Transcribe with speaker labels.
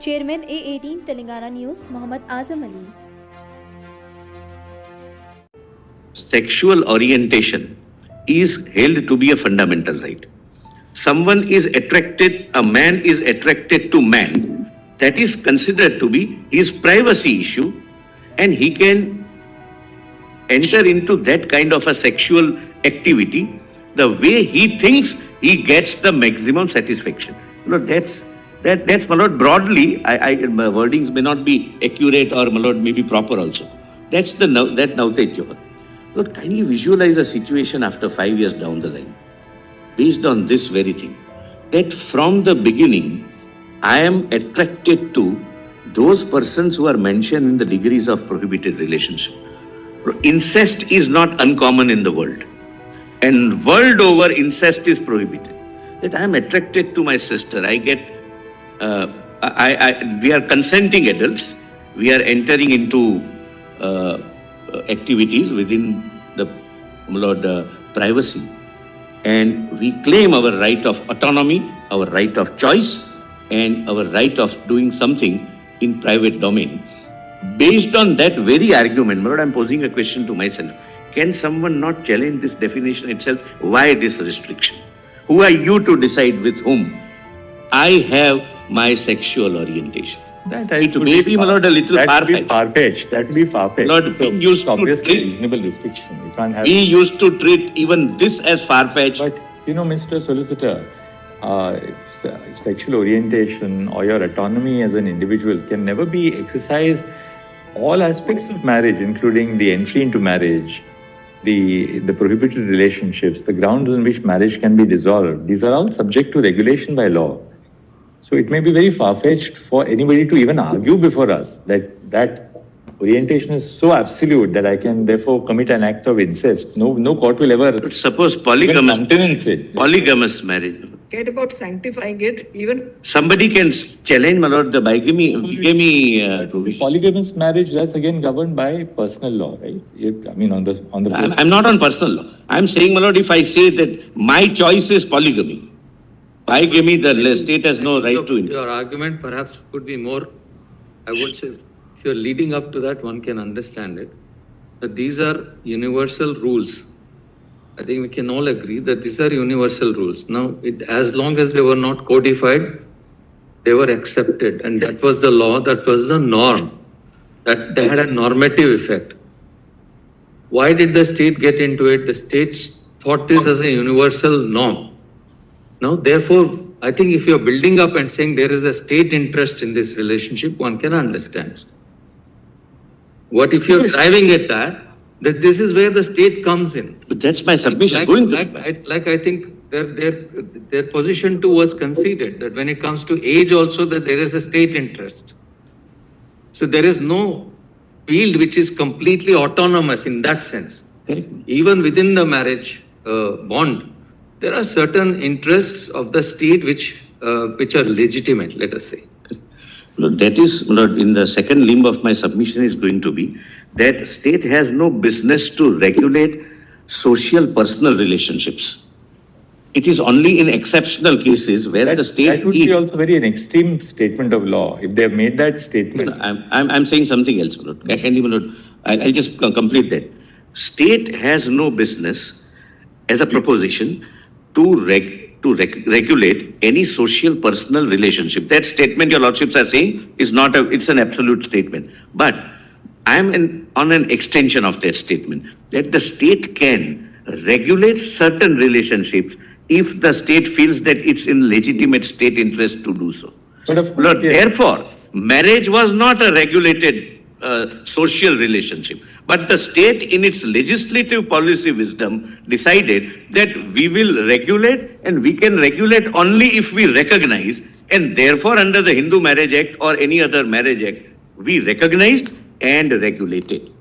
Speaker 1: Chairman A18 Telangana news Mohammad Azam Ali.
Speaker 2: Sexual orientation is held to be a fundamental right. Someone is attracted, a man is attracted to man, that is considered to be his privacy issue, and he can enter into that kind of a sexual activity the way he thinks he gets the maximum satisfaction. That's my lord, broadly, my wordings may not be accurate or my lord may be proper also. That's the that Navtet Johar. Lord, kindly visualize a situation after 5 years down the line, based on this very thing, that from the beginning, I am attracted to those persons who are mentioned in the degrees of prohibited relationship. Incest is not uncommon in the world, and world over incest is prohibited. That I am attracted to my sister, I get, we are consenting adults, we are entering into activities within the privacy, and we claim our right of autonomy, our right of choice, and our right of doing something in private domain. Based on that very argument, my lord, I am posing a question to myself. Can someone not challenge this definition itself? Why this restriction? Who are you to decide with whom I have my sexual orientation? It may be, my lord, a little far-fetched.
Speaker 3: That would be far-fetched.
Speaker 2: Lord, we used to
Speaker 3: obviously
Speaker 2: treat,
Speaker 3: reasonable restriction. You can't have.
Speaker 2: we used to treat even this as far-fetched.
Speaker 3: But Mr. Solicitor, sexual orientation or your autonomy as an individual can never be exercised. All aspects of marriage, including the entry into marriage, the prohibited relationships, the grounds on which marriage can be dissolved, these are all subject to regulation by law. So it may be very far-fetched for anybody to even argue before us that orientation is so absolute that I can therefore commit an act of incest. No court will ever.
Speaker 2: But suppose polygamous marriage.
Speaker 4: Get about sanctifying it, even
Speaker 2: Somebody can challenge, my lord, the bigamy provision.
Speaker 3: Polygamous marriage, that's again governed by personal law, right? I mean, on the.
Speaker 2: I'm not on personal law. I'm saying, my lord, if I say that my choice is polygamy, the state has no right to it.
Speaker 5: Your argument perhaps could be more, I would say, if you're leading up to that, one can understand it. But these are universal rules. I think we can all agree that these are universal rules. Now, as long as they were not codified, they were accepted. And that was the law, that was the norm. That they had a normative effect. Why did the state get into it? The states thought this as a universal norm. Now, therefore, I think if you're building up and saying there is a state interest in this relationship, one can understand. What if you're driving at that this is where the state comes in?
Speaker 2: But that's my submission.
Speaker 5: I think their position too was conceded that when it comes to age also that there is a state interest. So there is no field which is completely autonomous in that sense.
Speaker 2: Correct.
Speaker 5: Even within the marriage bond, there are certain interests of the state which are legitimate, let us say.
Speaker 2: That is, in the second limb of my submission is going to be that state has no business to regulate social personal relationships. It is only in exceptional cases where the state...
Speaker 3: That would be also very an extreme statement of law. If they have made that statement...
Speaker 2: I'm saying something else, I'll just complete that. State has no business as a proposition to regulate any social personal relationship. That statement your lordships are saying is not it's an absolute statement. But I'm on an extension of that statement, that the state can regulate certain relationships if the state feels that it's in legitimate state interest to do so. But therefore, marriage was not a regulated social relationship. But the state, in its legislative policy wisdom, decided that we will regulate, and we can regulate only if we recognize, and therefore under the Hindu Marriage Act or any other marriage act, we recognized and regulated.